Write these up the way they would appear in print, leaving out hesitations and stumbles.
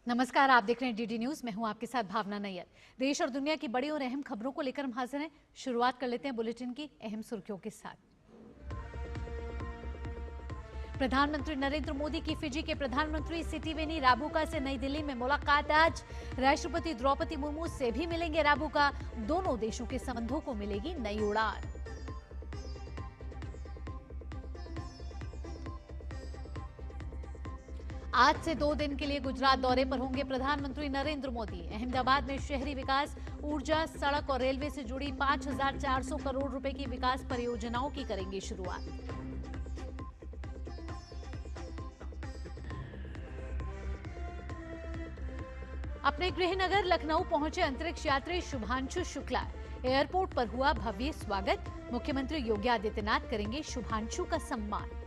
नमस्कार, आप देख रहे हैं डीडी न्यूज। मैं हूं आपके साथ भावना नैयर। देश और दुनिया की बड़ी और अहम खबरों को लेकर हम हाजिर हैं। शुरुआत कर लेते हैं बुलेटिन की अहम सुर्खियों के साथ। प्रधानमंत्री नरेंद्र मोदी की फिजी के प्रधानमंत्री सिटिवेनी राबुका से नई दिल्ली में मुलाकात आज। राष्ट्रपति द्रौपदी मुर्मू से भी मिलेंगे राबुका। दोनों देशों के संबंधों को मिलेगी नई उड़ान। आज से 2 दिन के लिए गुजरात दौरे पर होंगे प्रधानमंत्री नरेंद्र मोदी। अहमदाबाद में शहरी विकास, ऊर्जा, सड़क और रेलवे से जुड़ी 5,400 करोड़ रुपए की विकास परियोजनाओं की करेंगे शुरुआत। अपने गृहनगर लखनऊ पहुंचे अंतरिक्ष यात्री शुभांशु शुक्ला। एयरपोर्ट पर हुआ भव्य स्वागत। मुख्यमंत्री योगी आदित्यनाथ करेंगे शुभांशु का सम्मान।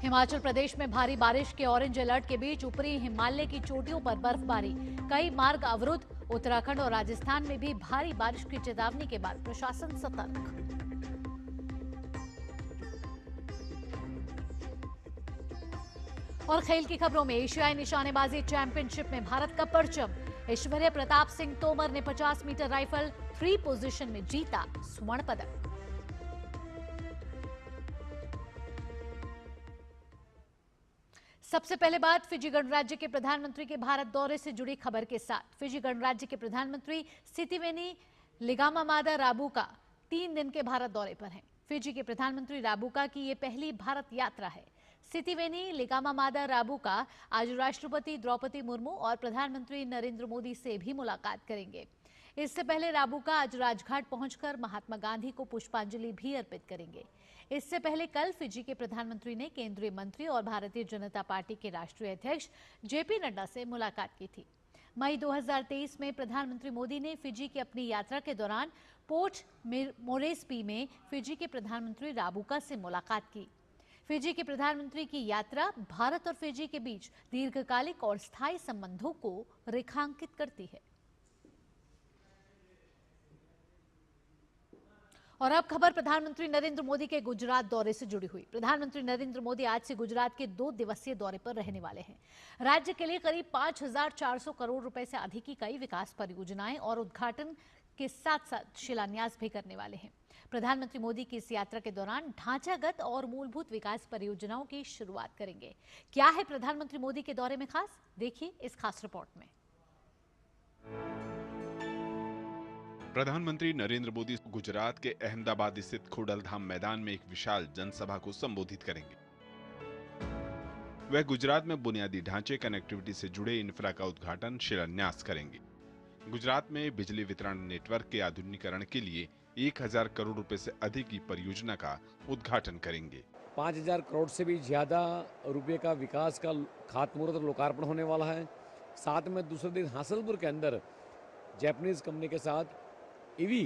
हिमाचल प्रदेश में भारी बारिश के ऑरेंज अलर्ट के बीच ऊपरी हिमालय की चोटियों पर बर्फबारी, कई मार्ग अवरुद्ध। उत्तराखंड और राजस्थान में भी भारी बारिश की चेतावनी के बाद प्रशासन सतर्क। और खेल की खबरों में एशियाई निशानेबाजी चैंपियनशिप में भारत का परचम। ऐश्वर्य प्रताप सिंह तोमर ने 50 मीटर राइफल 3 पोजीशन में जीता स्वर्ण पदक। सबसे पहले बात फिजी गणराज्य के प्रधानमंत्री के भारत दौरे से जुड़ी खबर के साथ। फिजी गणराज्य के प्रधानमंत्री सिटिवेनी लिगामामादा राबुका 3 दिन के भारत दौरे पर हैं। फिजी के प्रधानमंत्री राबुका की ये पहली भारत यात्रा है। सिटिवेनी लिगामामादा राबुका आज राष्ट्रपति द्रौपदी मुर्मू और प्रधानमंत्री नरेंद्र मोदी से भी मुलाकात करेंगे। इससे पहले राबुका आज राजघाट पहुंचकर महात्मा गांधी को पुष्पांजलि भी अर्पित करेंगे। इससे पहले कल फिजी के प्रधानमंत्री ने केंद्रीय मंत्री और भारतीय जनता पार्टी के राष्ट्रीय अध्यक्ष जेपी नड्डा से मुलाकात की थी। मई 2023 में प्रधानमंत्री मोदी ने फिजी की अपनी यात्रा के दौरान पोर्ट मोरेस्बी में फिजी के प्रधानमंत्री राबुका से मुलाकात की। फिजी के प्रधानमंत्री की यात्रा भारत और फिजी के बीच दीर्घकालिक और स्थायी संबंधों को रेखांकित करती है। और अब खबर प्रधानमंत्री नरेंद्र मोदी के गुजरात दौरे से जुड़ी हुई। प्रधानमंत्री नरेंद्र मोदी आज से गुजरात के 2 दिवसीय दौरे पर रहने वाले हैं। राज्य के लिए करीब 5,400 करोड़ रुपए से अधिक की कई विकास परियोजनाएं और उद्घाटन के साथ साथ शिलान्यास भी करने वाले हैं। प्रधानमंत्री मोदी की इस यात्रा के दौरान ढांचागत और मूलभूत विकास परियोजनाओं की शुरुआत करेंगे। क्या है प्रधानमंत्री मोदी के दौरे में खास, देखिए इस खास रिपोर्ट में। प्रधानमंत्री नरेंद्र मोदी गुजरात के अहमदाबाद स्थित खोडलधाम मैदान में एक विशाल जनसभा को संबोधित करेंगे। वह गुजरात में बुनियादी ढांचे, कनेक्टिविटी से जुड़े इंफ्रा का उद्घाटन, शिलान्यास करेंगे। गुजरात में बिजली वितरण नेटवर्क के आधुनिकीकरण के लिए 1,000 करोड़ रुपए से अधिक की परियोजना का उद्घाटन करेंगे। 5,000 करोड़ से भी ज्यादा रुपए का विकास का खातमुहूर्त और लोकार्पण होने वाला है। साथ में दूसरे दिन हासलपुर के अंदर जापानीज कंपनी के साथ ईवी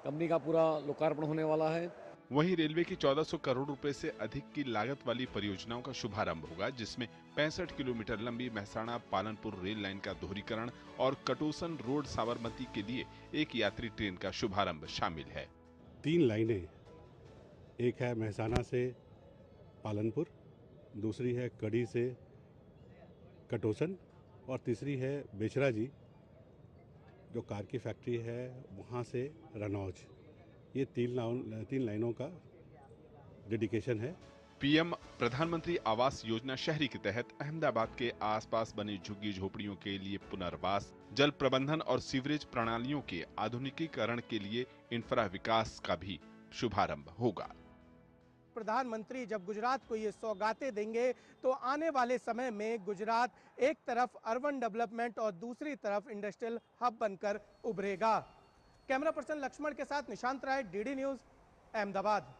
कंपनी का पूरा लोकार्पण होने वाला है। वहीं रेलवे की 1,400 करोड़ रुपए से अधिक की लागत वाली परियोजनाओं का शुभारंभ होगा, जिसमें 65 किलोमीटर लंबी मेहसाणा पालनपुर रेल लाइन का दोहरीकरण और कटोसन रोड साबरमती के लिए एक यात्री ट्रेन का शुभारंभ शामिल है। 3 लाइनें, एक है मेहसाणा से पालनपुर, दूसरी है कड़ी से कटोसन और तीसरी है बेचराजी जो कार की फैक्ट्री है वहाँ से रनौज। ये 3 लाइनों का डेडिकेशन है। पीएम प्रधानमंत्री आवास योजना शहरी के तहत अहमदाबाद के आसपास बनी झुग्गी झोपड़ियों के लिए पुनर्वास, जल प्रबंधन और सीवरेज प्रणालियों के आधुनिकीकरण के लिए इंफ्रा विकास का भी शुभारंभ होगा। प्रधानमंत्री जब गुजरात को ये सौगातें देंगे तो आने वाले समय में गुजरात एक तरफ अर्बन डेवलपमेंट और दूसरी तरफ इंडस्ट्रियल हब बनकर उभरेगा। कैमरा पर्सन लक्ष्मण के साथ निशांत राय, डीडी न्यूज, अहमदाबाद।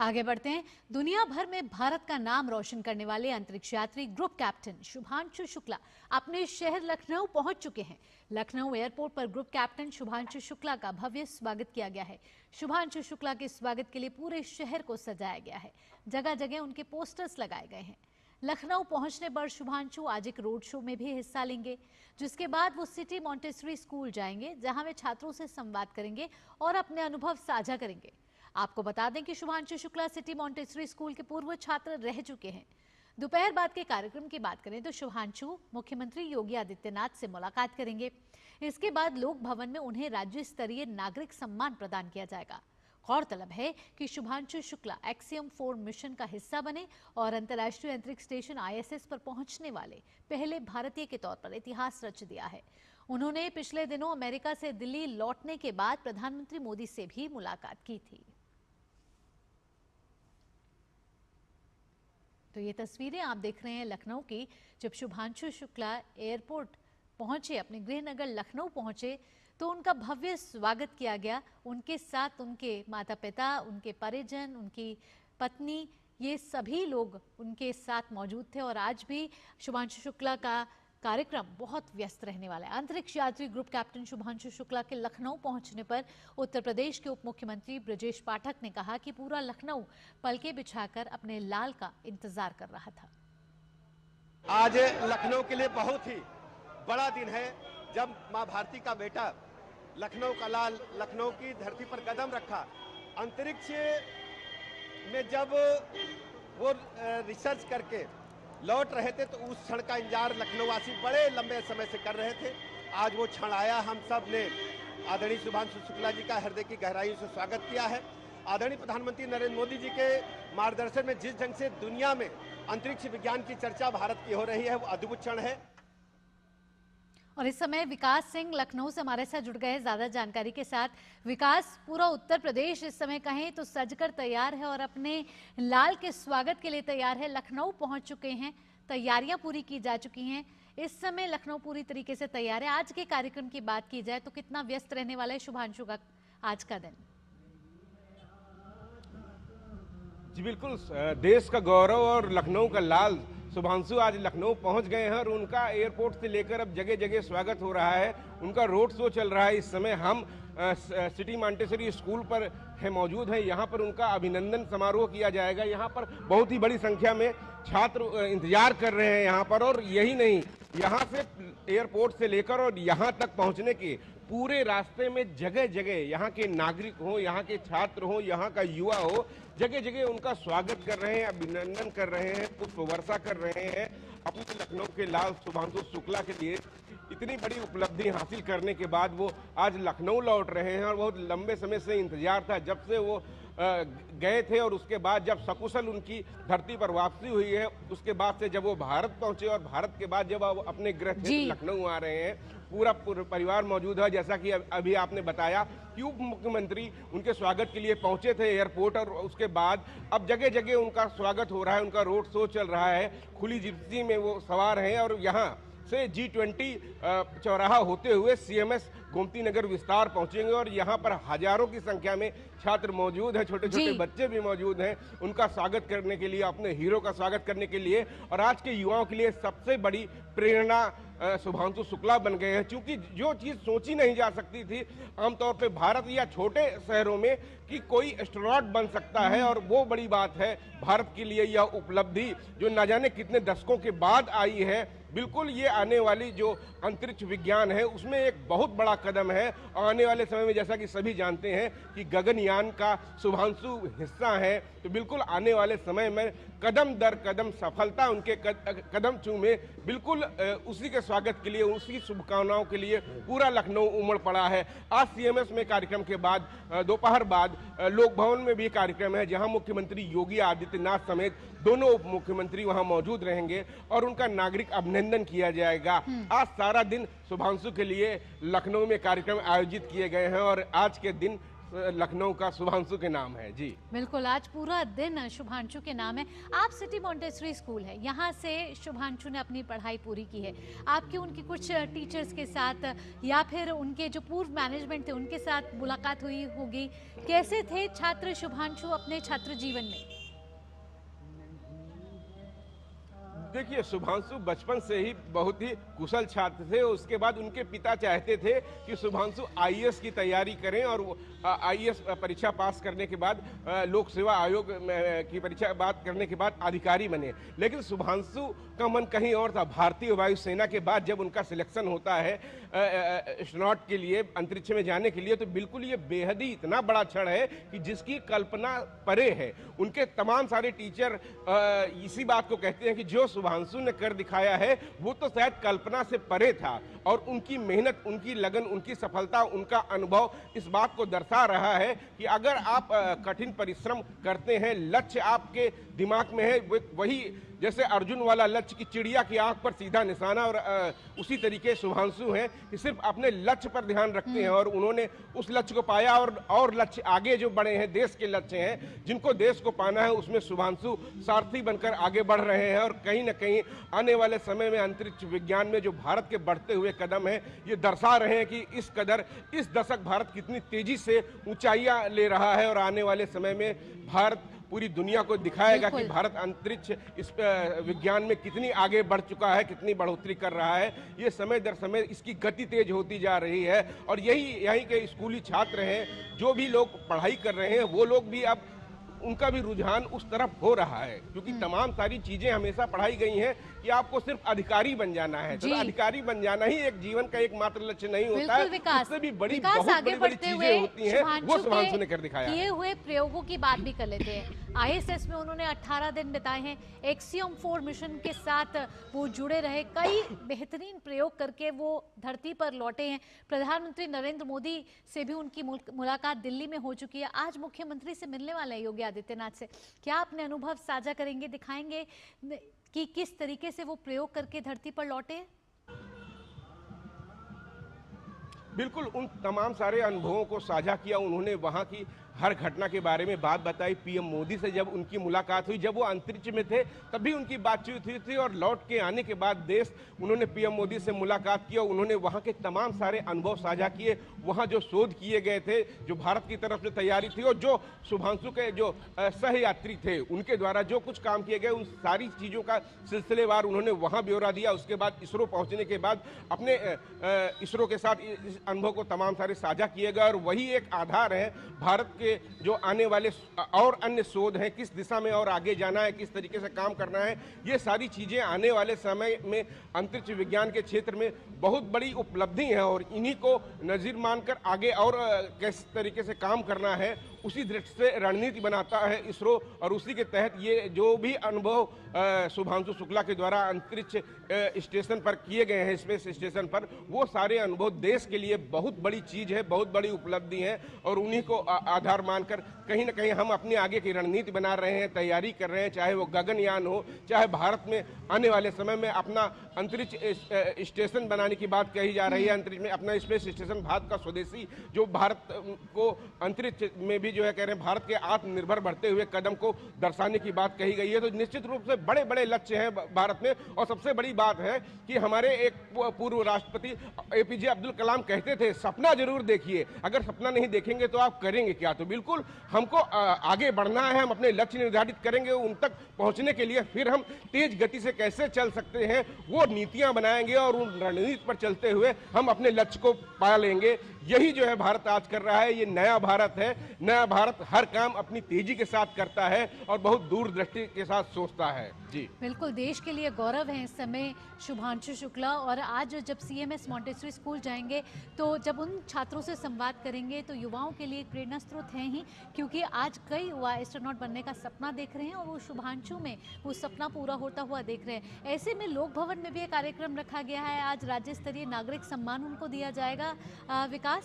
आगे बढ़ते हैं। दुनिया भर में भारत का नाम रोशन करने वाले अंतरिक्ष यात्री ग्रुप कैप्टन शुभांशु शुक्ला अपने शहर लखनऊ पहुंच चुके हैं। लखनऊ एयरपोर्ट पर ग्रुप कैप्टन शुभांशु शुक्ला का भव्य स्वागत किया गया है। शुभांशु शुक्ला के स्वागत के लिए पूरे शहर को सजाया गया है। जगह जगह उनके पोस्टर्स लगाए गए हैं। लखनऊ पहुंचने पर शुभांशु आज एक रोड शो में भी हिस्सा लेंगे, जिसके बाद वो सिटी मॉन्टेसरी स्कूल जाएंगे, जहां वे छात्रों से संवाद करेंगे और अपने अनुभव साझा करेंगे। आपको बता दें कि Shubhanshu Shukla city Montessori school के पूर्व छात्र रह चुके हैं। दोपहर बाद के कार्यक्रम की बात करें तो शुभांशु मुख्यमंत्री योगी आदित्यनाथ से मुलाकात करेंगे। इसके बाद लोक भवन में उन्हें राज्य स्तरीय नागरिक सम्मान प्रदान किया जाएगा। गौरतलब है कि शुभांशु शुक्ला एक्सियम 4 मिशन का हिस्सा बने और अंतर्राष्ट्रीय अंतरिक्ष स्टेशन ISS पर पहुंचने वाले पहले भारतीय के तौर पर इतिहास रच दिया है। उन्होंने पिछले दिनों अमेरिका से दिल्ली लौटने के बाद प्रधानमंत्री मोदी से भी मुलाकात की थी। तो ये तस्वीरें आप देख रहे हैं लखनऊ की, जब शुभांशु शुक्ला एयरपोर्ट पहुंचे, अपने गृहनगर लखनऊ पहुंचे तो उनका भव्य स्वागत किया गया। उनके साथ उनके माता पिता, उनके परिजन, उनकी पत्नी, ये सभी लोग उनके साथ मौजूद थे। और आज भी शुभांशु शुक्ला का कार्यक्रम बहुत व्यस्त रहने वाला है। अंतरिक्ष यात्री ग्रुप कैप्टन शुभांशु शुक्ला के लखनऊ पहुंचने पर उत्तर प्रदेश के उप मुख्यमंत्री ब्रजेश पाठक ने कहा कि पूरा लखनऊ पलके बिछाकर अपने लाल का इंतजार कर रहा था। आज लखनऊ के लिए बहुत ही बड़ा दिन है, जब मां भारती का बेटा लखनऊ का लाल लखनऊ की धरती पर कदम रखा। अंतरिक्ष में जब वो रिसर्च करके लौट रहे थे तो उस क्षण का इंतजार लखनऊ वासी बड़े लंबे समय से कर रहे थे। आज वो क्षण आया। हम सब ने आदरणीय शुभांशु शुक्ला जी का हृदय की गहराइयों से स्वागत किया है। आदरणीय प्रधानमंत्री नरेंद्र मोदी जी के मार्गदर्शन में जिस ढंग से दुनिया में अंतरिक्ष विज्ञान की चर्चा भारत की हो रही है, वो अद्भुत क्षण है। और इस समय विकास सिंह लखनऊ से हमारे साथ जुड़ गए हैं ज्यादा जानकारी के साथ। विकास, पूरा उत्तर प्रदेश इस समय कहें तो सजकर तैयार है और अपने लाल के स्वागत के लिए तैयार है। लखनऊ पहुंच चुके हैं, तैयारियां पूरी की जा चुकी हैं। इस समय लखनऊ पूरी तरीके से तैयार है। आज के कार्यक्रम की बात की जाए तो कितना व्यस्त रहने वाला है शुभांशु का आज का दिन? जी बिल्कुल, देश का गौरव और लखनऊ का लाल शुभांशु आज लखनऊ पहुंच गए हैं और उनका एयरपोर्ट से लेकर अब जगह जगह स्वागत हो रहा है। उनका रोड शो चल रहा है। इस समय हम सिटी मॉन्टेसरी स्कूल पर है मौजूद हैं। यहाँ पर उनका अभिनंदन समारोह किया जाएगा। यहाँ पर बहुत ही बड़ी संख्या में छात्र इंतजार कर रहे हैं यहाँ पर। और यही नहीं, यहाँ से एयरपोर्ट से लेकर और यहाँ तक पहुँचने के पूरे रास्ते में जगह जगह यहाँ के नागरिक हो, यहाँ के छात्र हो, यहाँ का युवा हो, जगह जगह उनका स्वागत कर रहे हैं, अभिनंदन कर रहे हैं, पुष्प वर्षा कर रहे हैं अपने लखनऊ के लाल शुभांशु शुक्ला के लिए। इतनी बड़ी उपलब्धि हासिल करने के बाद वो आज लखनऊ लौट रहे हैं और बहुत लंबे समय से इंतजार था, जब से वो गए थे और उसके बाद जब सकुशल उनकी धरती पर वापसी हुई है, उसके बाद से जब वो भारत पहुंचे और भारत के बाद जब वो अपने गृह क्षेत्र लखनऊ आ रहे हैं, पूरा परिवार मौजूद है। जैसा कि अभी आपने बताया कि उप मुख्यमंत्री उनके स्वागत के लिए पहुंचे थे एयरपोर्ट और उसके बाद अब जगह जगह उनका स्वागत हो रहा है। उनका रोड शो चल रहा है। खुली जिप्सी में वो सवार हैं और यहाँ से G20 चौराहा होते हुए CMS गोमती नगर विस्तार पहुंचेंगे और यहाँ पर हजारों की संख्या में छात्र मौजूद हैं, छोटे छोटे बच्चे भी मौजूद हैं उनका स्वागत करने के लिए, अपने हीरो का स्वागत करने के लिए। और आज के युवाओं के लिए सबसे बड़ी प्रेरणा शुभांशु शुक्ला बन गए हैं, क्योंकि जो चीज़ सोची नहीं जा सकती थी आमतौर पे भारत या छोटे शहरों में कि कोई एस्ट्रोनॉट बन सकता है, और वो बड़ी बात है भारत के लिए। यह उपलब्धि जो न जाने कितने दशकों के बाद आई है, बिल्कुल ये आने वाली जो अंतरिक्ष विज्ञान है उसमें एक बहुत बड़ा कदम है। आने वाले समय में जैसा कि सभी जानते हैं कि गगनयान का शुभांशु हिस्सा है, तो बिल्कुल आने वाले समय में कदम दर कदम सफलता उनके कदम चूमे। बिल्कुल उसी के स्वागत के लिए, उसी शुभकामनाओं के लिए पूरा लखनऊ उमड़ पड़ा है। आज CMS में कार्यक्रम के बाद दोपहर बाद लोक भवन में भी कार्यक्रम है, जहां मुख्यमंत्री योगी आदित्यनाथ समेत दोनों उप मुख्यमंत्री वहां मौजूद रहेंगे और उनका नागरिक अभिनंदन किया जाएगा। आज सारा दिन शुभांशु के लिए लखनऊ में कार्यक्रम आयोजित किए गए हैं और आज के दिन लखनऊ का शुभांशु के नाम है। जी बिल्कुल, आज पूरा दिन शुभांशु के नाम है। आप सिटी मॉन्टेसरी स्कूल है, यहाँ से शुभांशु ने अपनी पढ़ाई पूरी की है। आपकी उनकी कुछ टीचर्स के साथ या फिर उनके जो पूर्व मैनेजमेंट थे उनके साथ मुलाकात हुई होगी। कैसे थे छात्र शुभांशु अपने छात्र जीवन में? देखिए, शुभांशु बचपन से ही बहुत ही कुशल छात्र थे। उसके बाद उनके पिता चाहते थे कि शुभांशु आईएएस की तैयारी करें और आईएएस परीक्षा पास करने के बाद लोक सेवा आयोग की परीक्षा बात करने के बाद अधिकारी बने। लेकिन शुभांशु का मन कहीं और था। भारतीय वायुसेना के बाद जब उनका सिलेक्शन होता है एस्ट्रोनॉट के लिए, अंतरिक्ष में जाने के लिए, तो बिल्कुल ये बेहद ही इतना बड़ा क्षण है कि जिसकी कल्पना परे है। उनके तमाम सारे टीचर इसी बात को कहते हैं कि जो शुभांशु ने कर दिखाया है वो तो शायद कल्पना से परे था, और उनकी मेहनत, उनकी लगन, उनकी सफलता, उनका अनुभव इस बात को दर्शा रहा है कि अगर आप कठिन परिश्रम करते हैं, लक्ष्य आपके दिमाग में है, वही जैसे अर्जुन वाला लक्ष्य की चिड़िया की आंख पर सीधा निशाना, और उसी तरीके शुभांशु हैं कि सिर्फ अपने लक्ष्य पर ध्यान रखते हैं और उन्होंने उस लक्ष्य को पाया। और लक्ष्य आगे जो बड़े हैं, देश के लक्ष्य हैं जिनको देश को पाना है, उसमें शुभांशु सारथी बनकर आगे बढ़ रहे हैं। और कहीं ना कहीं आने वाले समय में अंतरिक्ष विज्ञान में जो भारत के बढ़ते हुए कदम हैं, ये दर्शा रहे हैं कि इस दशक भारत कितनी तेजी से ऊंचाइयां ले रहा है, और आने वाले समय में भारत पूरी दुनिया को दिखाएगा कि भारत अंतरिक्ष इस विज्ञान में कितनी आगे बढ़ चुका है, कितनी बढ़ोतरी कर रहा है। ये समय दर समय इसकी गति तेज होती जा रही है। और यही के स्कूली छात्र हैं, जो भी लोग पढ़ाई कर रहे हैं, वो लोग भी अब उनका भी रुझान उस तरफ हो रहा है, क्योंकि तमाम सारी चीजें हमेशा पढ़ाई गई हैं कि आपको सिर्फ अधिकारी बन जाना है। तो अधिकारी बन जाना ही एक जीवन का एकमात्र लक्ष्य नहीं होता है, उससे भी बड़ी बहुत बड़ी चीजें होती हैं, वो शुभांशु ने कर दिखाया। किए हुए प्रयोगों की बात भी कर लेते हैं। आईएसएस में उन्होंने 18 दिन बिताए हैं, एक्सियम 4 मिशन के साथ वो जुड़े रहे, कई बेहतरीन प्रयोग करके वो धरती पर लौटे हैं। प्रधानमंत्री नरेंद्र मोदी से भी उनकी मुलाकात दिल्ली में हो चुकी है। आज मुख्यमंत्री से मिलने वाले हैं योगी आदित्यनाथ से। क्या अपने अनुभव साझा करेंगे, दिखाएंगे कि किस तरीके से वो प्रयोग करके धरती पर लौटे? बिल्कुल, उन तमाम सारे अनुभवों को साझा किया उन्होंने। वहां की हर घटना के बारे में बात बताई। पीएम मोदी से जब उनकी मुलाकात हुई, जब वो अंतरिक्ष में थे तभी उनकी बातचीत हुई थी, और लौट के आने के बाद उन्होंने पीएम मोदी से मुलाकात किया। उन्होंने वहां के तमाम सारे अनुभव साझा किए, वहां जो शोध किए गए थे, जो भारत की तरफ से तैयारी थी, और जो शुभांशु के जो सहयात्री थे उनके द्वारा जो कुछ काम किए गए, उन सारी चीज़ों का सिलसिलेवार उन्होंने वहाँ ब्यौरा दिया। उसके बाद इसरो पहुँचने के बाद अपने इसरो के साथ इस अनुभव को तमाम सारे साझा किए गए, और वही एक आधार है भारत के जो आने वाले और अन्य शोध हैं, किस दिशा में और आगे जाना है, किस तरीके से काम करना है। ये सारी चीजें आने वाले समय में अंतरिक्ष विज्ञान के क्षेत्र में बहुत बड़ी उपलब्धि है, और इन्हीं को नजीर मानकर आगे और किस तरीके से काम करना है, उसी दृष्टि से रणनीति बनाता है इसरो। और उसी के तहत ये जो भी अनुभव शुभांशु शुक्ला के द्वारा अंतरिक्ष स्टेशन पर किए गए हैं, स्पेस स्टेशन पर, वो सारे अनुभव देश के लिए बहुत बड़ी चीज है, बहुत बड़ी उपलब्धि है। और उन्हीं को आधार मानकर कहीं ना कहीं हम अपनी आगे की रणनीति बना रहे हैं, तैयारी कर रहे हैं, चाहे वो गगनयान हो, चाहे भारत में आने वाले समय में अपना अंतरिक्ष स्टेशन बनाने की बात कही जा रही है। अंतरिक्ष में अपना स्पेस स्टेशन, भारत का स्वदेशी, जो भारत को अंतरिक्ष में भी जो है कह रहे हैं भारत के आत्मनिर्भर बढ़ते हुए कदम को दर्शाने की बात कही गई है। तो निश्चित रूप से बड़े बड़े लक्ष्य हैं भारत में। और सबसे बड़ी बात है कि हमारे एक पूर्व राष्ट्रपति एपीजे अब्दुल कलाम कहते थे, सपना जरूर देखिए, अगर सपना नहीं देखेंगे तो आप करेंगे क्या। तो बिल्कुल हमको आगे बढ़ना है, हम अपने लक्ष्य निर्धारित करेंगे, उन तक पहुंचने के लिए फिर हम तेज गति से कैसे चल सकते हैं वो नीतियां बनाएंगे, और उन रणनीति पर चलते हुए हम अपने लक्ष्य को पा लेंगे। यही जो है भारत आज कर रहा है, ये नया भारत है। नया भारत हर काम अपनी तेजी के साथ करता है और बहुत दूरदृष्टि के साथ सोचता है। जी बिल्कुल, देश के लिए गौरव है इस समय शुभांशु शुक्ला। और आज जब सीएमएस मॉन्टेसरी स्कूल जाएंगे तो जब उन छात्रों से संवाद करेंगे तो युवाओं के लिए प्रेरणा स्रोत हैं ही, क्योंकि आज कई युवा एस्ट्रोनॉट बनने का सपना देख रहे हैं और वो शुभांशु में वो सपना पूरा होता हुआ देख रहे हैं। ऐसे में लोक भवन में भी एक कार्यक्रम रखा गया है, आज राज्य स्तरीय नागरिक सम्मान उनको दिया जाएगा। विकास?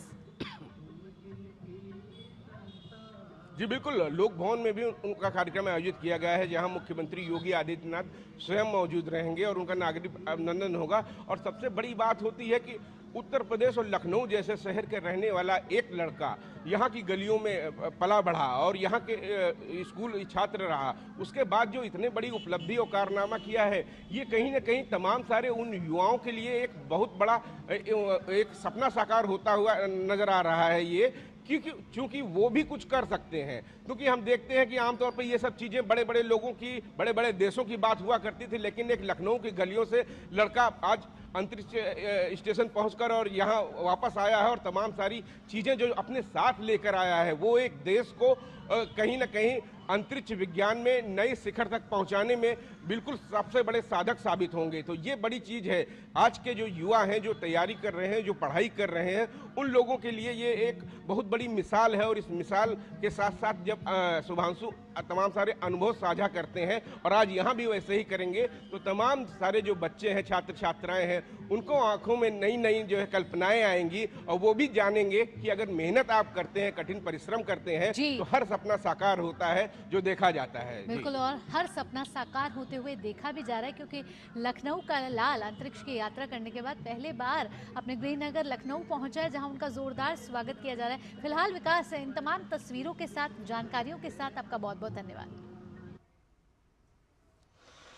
जी बिल्कुल, लोक भवन में भी उनका कार्यक्रम आयोजित किया गया है, जहां मुख्यमंत्री योगी आदित्यनाथ स्वयं मौजूद रहेंगे और उनका नागरिक अभिनंदन होगा। और सबसे बड़ी बात होती है कि उत्तर प्रदेश और लखनऊ जैसे शहर के रहने वाला एक लड़का यहाँ की गलियों में पला बढ़ा और यहाँ के स्कूल छात्र रहा, उसके बाद जो इतने बड़ी उपलब्धि और कारनामा किया है, ये कहीं ना कहीं तमाम सारे उन युवाओं के लिए एक बहुत बड़ा एक सपना साकार होता हुआ नजर आ रहा है। ये क्योंकि चूंकि वो भी कुछ कर सकते हैं। क्योंकि हम देखते हैं कि आमतौर पर ये सब चीज़ें बड़े बड़े लोगों की, बड़े बड़े देशों की बात हुआ करती थी, लेकिन एक लखनऊ की गलियों से लड़का आज अंतरिक्ष स्टेशन पहुंचकर और यहाँ वापस आया है और तमाम सारी चीज़ें जो अपने साथ लेकर आया है, वो एक देश को कहीं ना कहीं अंतरिक्ष विज्ञान में नई शिखर तक पहुंचाने में बिल्कुल सबसे बड़े साधक साबित होंगे। तो ये बड़ी चीज़ है। आज के जो युवा हैं, जो तैयारी कर रहे हैं, जो पढ़ाई कर रहे हैं, उन लोगों के लिए ये एक बहुत बड़ी मिसाल है। और इस मिसाल के साथ साथ जब शुभांशु तमाम सारे अनुभव साझा करते हैं और आज यहाँ भी वैसे ही करेंगे, तो तमाम सारे जो बच्चे हैं, छात्र छात्राएं हैं, उनको आंखों में नई नई जो है कल्पनाएं आएंगी और वो भी जानेंगे कि अगर मेहनत आप करते हैं, कठिन परिश्रम करते हैं, तो हर सपना साकार होता है जो देखा जाता है। बिल्कुल, और हर सपना साकार होते हुए देखा भी जा रहा है, क्योंकि लखनऊ का लाल अंतरिक्ष की यात्रा करने के बाद पहले बार अपने गृहनगर लखनऊ पहुंचा है, जहां उनका जोरदार स्वागत किया जा रहा है। फिलहाल विकास, इन तमाम तस्वीरों के साथ, जानकारियों के साथ आपका बहुत बहुत धन्यवाद।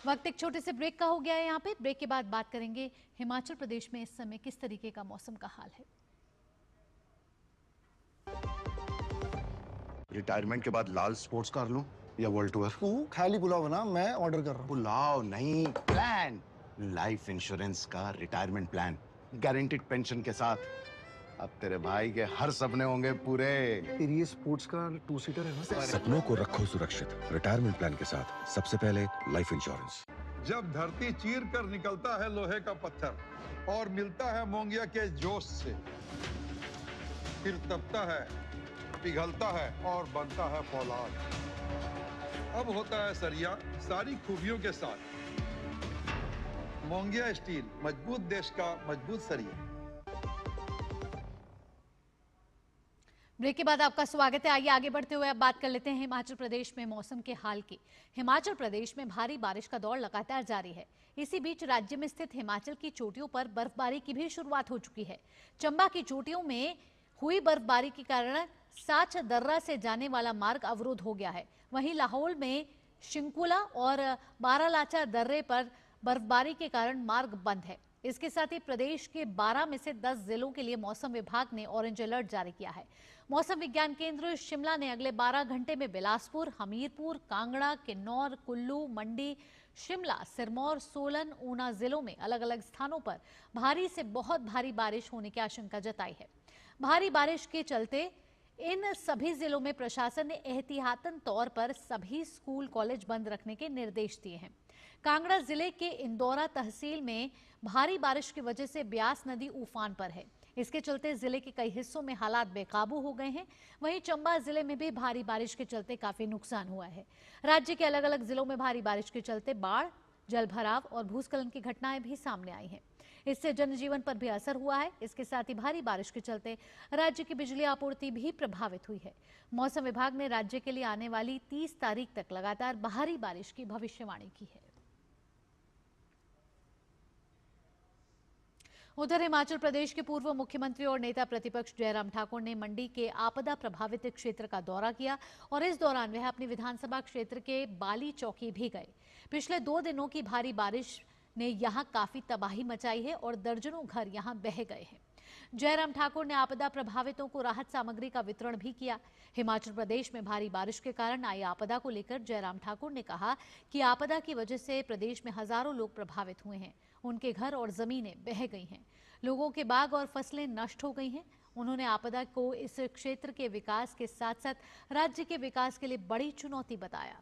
वक्त एक छोटे से ब्रेक का हो गया है। यहाँ पे ब्रेक के बाद बात करेंगे हिमाचल प्रदेश में इस समय किस तरीके का मौसम का हाल है। रिटायरमेंट के बाद लाल स्पोर्ट्स कार लूं या वर्ल्ड टूर? तू खाली पुलाव बना, मैं ऑर्डर कर रहा हूँ। पुलाव नहीं, प्लान। लाइफ इंश्योरेंस का रिटायरमेंट प्लान, गारंटीड पेंशन के साथ। अब तेरे भाई के हर सपने होंगे पूरे। तेरी ये स्पोर्ट्स का 2 सीटर है ना? सपनों को रखो सुरक्षित रिटायरमेंट प्लान के साथ। सबसे पहले लाइफ इंश्योरेंस। जब धरती चीर कर निकलता है लोहे का पत्थर और मिलता है मोंगिया के जोश से, फिर तपता है, पिघलता है और बनता है फौलाद। अब होता है सरिया सारी खूबियों के साथ। मोंगिया स्टील, मजबूत देश का मजबूत सरिया। ब्रेक के बाद आपका स्वागत है। आइए आगे बढ़ते हुए अब बात कर लेते हैं हिमाचल प्रदेश में मौसम के हाल की। हिमाचल प्रदेश में भारी बारिश का दौर लगातार जारी है। इसी बीच राज्य में स्थित हिमाचल की चोटियों पर बर्फबारी की भी शुरुआत हो चुकी है। चंबा की चोटियों में हुई बर्फबारी के कारण साच दर्रा से जाने वाला मार्ग अवरुद्ध हो गया है। वहीं लाहौल में शिंकुला और बारालाचा दर्रे पर बर्फबारी के कारण मार्ग बंद है। इसके साथ ही प्रदेश के 12 में से 10 जिलों के लिए मौसम विभाग ने ऑरेंज अलर्ट जारी किया है। मौसम विज्ञान केंद्र शिमला ने अगले 12 घंटे में बिलासपुर, हमीरपुर, कांगड़ा, किन्नौर, कुल्लू, मंडी, शिमला, सिरमौर, सोलन, ऊना जिलों में अलग अलग स्थानों पर भारी से बहुत भारी बारिश होने की आशंका जताई है। भारी बारिश के चलते इन सभी जिलों में प्रशासन ने एहतियातन तौर पर सभी स्कूल कॉलेज बंद रखने के निर्देश दिए हैं। कांगड़ा जिले के इंदौरा तहसील में भारी बारिश की वजह से ब्यास नदी उफान पर है। इसके चलते जिले के कई हिस्सों में हालात बेकाबू हो गए हैं। वहीं चंबा जिले में भी भारी बारिश के चलते काफी नुकसान हुआ है। राज्य के अलग अलग जिलों में भारी बारिश के चलते बाढ़, जलभराव और भूस्खलन की घटनाएं भी सामने आई हैं। इससे जनजीवन पर भी असर हुआ है। इसके साथ ही भारी बारिश के चलते राज्य की बिजली आपूर्ति भी प्रभावित हुई है। मौसम विभाग ने राज्य के लिए आने वाली 30 तारीख तक लगातार भारी बारिश की भविष्यवाणी की है। उधर हिमाचल प्रदेश के पूर्व मुख्यमंत्री और नेता प्रतिपक्ष जयराम ठाकुर ने मंडी के आपदा प्रभावित क्षेत्र का दौरा किया और इस दौरान वह अपनी विधानसभा क्षेत्र के बाली चौकी भी गए। पिछले 2 दिनों की भारी बारिश ने यहां काफी तबाही मचाई है और दर्जनों घर यहां बह गए हैं। जयराम ठाकुर ने आपदा प्रभावितों को राहत सामग्री का वितरण भी किया। हिमाचल प्रदेश में भारी बारिश के कारण आई आपदा को लेकर जयराम ठाकुर ने कहा कि आपदा की वजह से प्रदेश में हजारों लोग प्रभावित हुए हैं। उनके घर और जमीनें बह गई हैं, लोगों के बाग और फसलें नष्ट हो गई हैं। उन्होंने आपदा को इस क्षेत्र के विकास के साथ साथ राज्य के विकास के लिए बड़ी चुनौती बताया।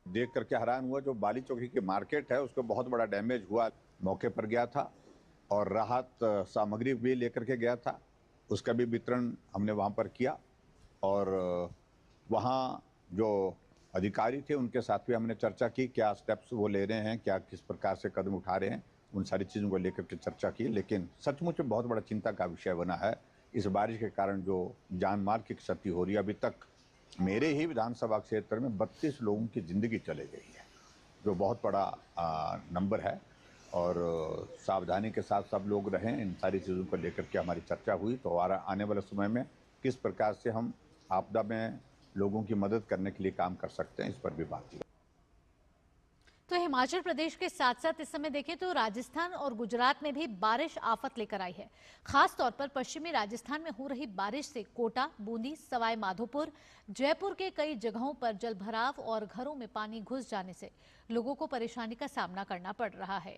देख करके हैरान हुआ, जो बाली चौकी की मार्केट है उसको बहुत बड़ा डैमेज हुआ। मौके पर गया था और राहत सामग्री भी लेकर के गया था, उसका भी वितरण हमने वहाँ पर किया। और वहाँ जो अधिकारी थे उनके साथ भी हमने चर्चा की, क्या स्टेप्स वो ले रहे हैं, क्या किस प्रकार से कदम उठा रहे हैं, उन सारी चीज़ों को लेकर के चर्चा की। लेकिन सचमुच में बहुत बड़ा चिंता का विषय बना है। इस बारिश के कारण जो जान माल की क्षति हो रही है, अभी तक मेरे ही विधानसभा क्षेत्र में 32 लोगों की ज़िंदगी चले गई है, जो बहुत बड़ा नंबर है। और सावधानी के साथ सब लोग रहें, इन सारी चीज़ों को लेकर के हमारी चर्चा हुई। तो आने वाले समय में किस प्रकार से हम आपदा में लोगों की मदद करने के लिए काम कर सकते हैं, इस पर भी बात की। तो हिमाचल प्रदेश के साथ साथ इस समय देखें तो राजस्थान और गुजरात में भी बारिश आफत लेकर आई है। खास तौर पर पश्चिमी राजस्थान में हो रही बारिश से कोटा, बूंदी, सवाई माधोपुर, जयपुर के कई जगहों पर जलभराव और घरों में पानी घुस जाने से लोगों को परेशानी का सामना करना पड़ रहा है।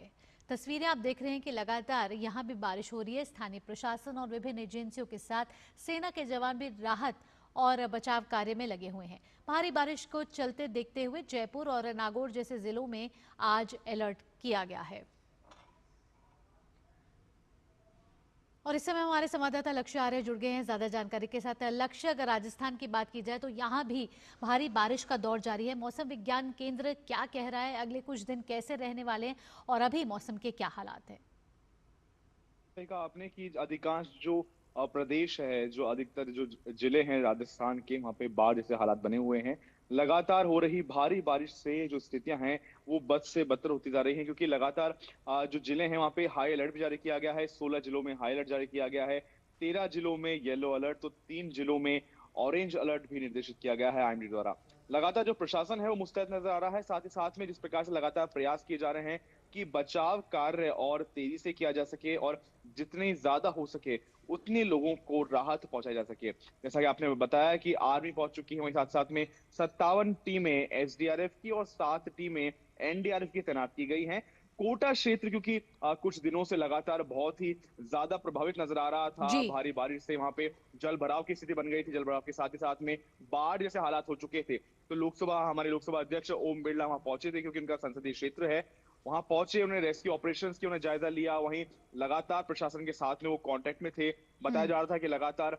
तस्वीरें आप देख रहे हैं कि लगातार यहां भी बारिश हो रही है। स्थानीय प्रशासन और विभिन्न एजेंसियों के साथ सेना के जवान भी राहत और बचाव कार्य में लगे हुए हैं। भारी बारिश को चलते देखते हुए जयपुर और नागौर जैसे जिलों में आज अलर्ट किया गया है। और इस समय हमारे संवाददाता लक्ष्य आर्य जुड़ गए हैं ज्यादा जानकारी के साथ। लक्ष्य, अगर राजस्थान की बात की जाए तो यहाँ भी भारी बारिश का दौर जारी है। मौसम विज्ञान केंद्र क्या कह रहा है, अगले कुछ दिन कैसे रहने वाले हैं और अभी मौसम के क्या हालात हैं? कहा आपने कि अधिकांश जो प्रदेश है, जो अधिकतर जो जिले हैं राजस्थान के, वहाँ पे बाढ़ जैसे हालात बने हुए हैं। लगातार हो रही भारी बारिश से जो स्थितियां हैं वो बद से बदतर होती जा रही हैं, क्योंकि लगातार जो जिले हैं वहाँ पे हाई अलर्ट भी जारी किया गया है। 16 जिलों में हाई अलर्ट जारी किया गया है, 13 जिलों में येलो अलर्ट, तो 3 जिलों में ऑरेंज अलर्ट भी निर्देशित किया गया है आईएमडी द्वारा। लगातार जो प्रशासन है वो मुस्तैद नजर आ रहा है। साथ ही साथ में जिस प्रकार से लगातार प्रयास किए जा रहे हैं कि बचाव कार्य और तेजी से किया जा सके और जितनी ज्यादा हो सके उतने लोगों को राहत पहुंचाई जा सके। जैसा कि आपने बताया कि आर्मी पहुंच चुकी है, वहीं साथ साथ में 57 टीमें एसडीआरएफ की और 7 टीमें एनडीआरएफ की तैनात की गई हैं। कोटा क्षेत्र क्योंकि कुछ दिनों से लगातार बहुत ही ज्यादा प्रभावित नजर आ रहा था, भारी बारिश से वहां पे जल भराव की स्थिति बन गई थी। जल भराव के साथ ही साथ में बाढ़ जैसे हालात हो चुके थे। तो हमारे लोकसभा अध्यक्ष ओम बिरला वहां पहुंचे थे, क्योंकि उनका संसदीय क्षेत्र है। वहां पहुंचे, उन्होंने रेस्क्यू ऑपरेशंस की उन्होंने जायजा लिया। वहीं लगातार प्रशासन के साथ में वो कांटेक्ट में थे। बताया जा रहा था कि लगातार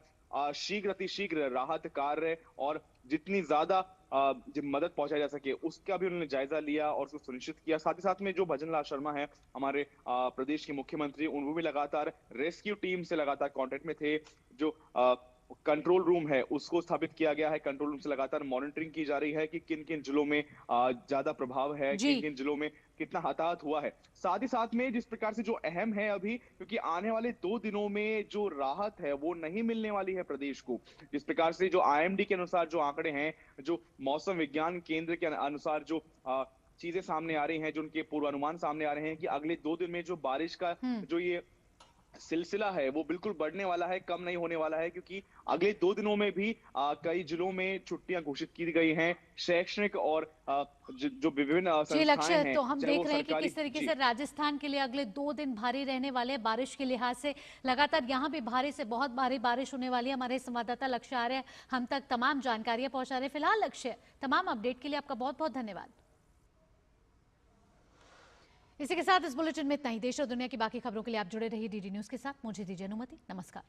शीघ्र अतिशीघ्र राहत कार्य और जितनी ज्यादा मदद पहुंचाई जा सके उसका भी उन्होंने जायजा लिया और उसको सुनिश्चित किया। साथ ही साथ में जो भजन लाल शर्मा है हमारे प्रदेश के मुख्यमंत्री, उनको भी लगातार रेस्क्यू टीम से लगातार कांटेक्ट में थे। जो कंट्रोल रूम है उसको स्थापित किया गया है। कंट्रोल रूम से लगातार मॉनिटरिंग की जा रही है कि किन किन जिलों में ज्यादा प्रभाव है, किन किन जिलों में कितना हताहत हुआ है। साथ ही साथ में जिस प्रकार से जो अहम है अभी, क्योंकि आने वाले 2 दिनों में जो राहत है वो नहीं मिलने वाली है प्रदेश को। जिस प्रकार से जो आईएमडी के अनुसार जो आंकड़े हैं, जो मौसम विज्ञान केंद्र के अनुसार जो चीजें सामने आ रही हैं, जो उनके पूर्वानुमान सामने आ रहे हैं कि अगले 2 दिन में जो बारिश का जो ये सिलसिला है वो बिल्कुल बढ़ने वाला है, कम नहीं होने वाला है। क्योंकि अगले 2 दिनों में भी कई जिलों में छुट्टियां घोषित की गई हैं। शैक्षणिक और जो विभिन्न संस्थाएं हैं, तो हम देख रहे हैं कि किस तरीके से राजस्थान के लिए अगले 2 दिन भारी रहने वाले हैं बारिश के लिहाज से। लगातार यहाँ भी भारी से बहुत भारी बारिश होने वाली है। हमारे संवाददाता लक्ष्य आ रहे हैं हम तक तमाम जानकारियां पहुंचा रहे हैं। फिलहाल लक्ष्य, तमाम अपडेट के लिए आपका बहुत बहुत धन्यवाद। इसी के साथ इस बुलेटिन में इतना ही। देश और दुनिया की बाकी खबरों के लिए आप जुड़े रहिए डीडी न्यूज के साथ। मुझे दीजिए अनुमति। नमस्कार।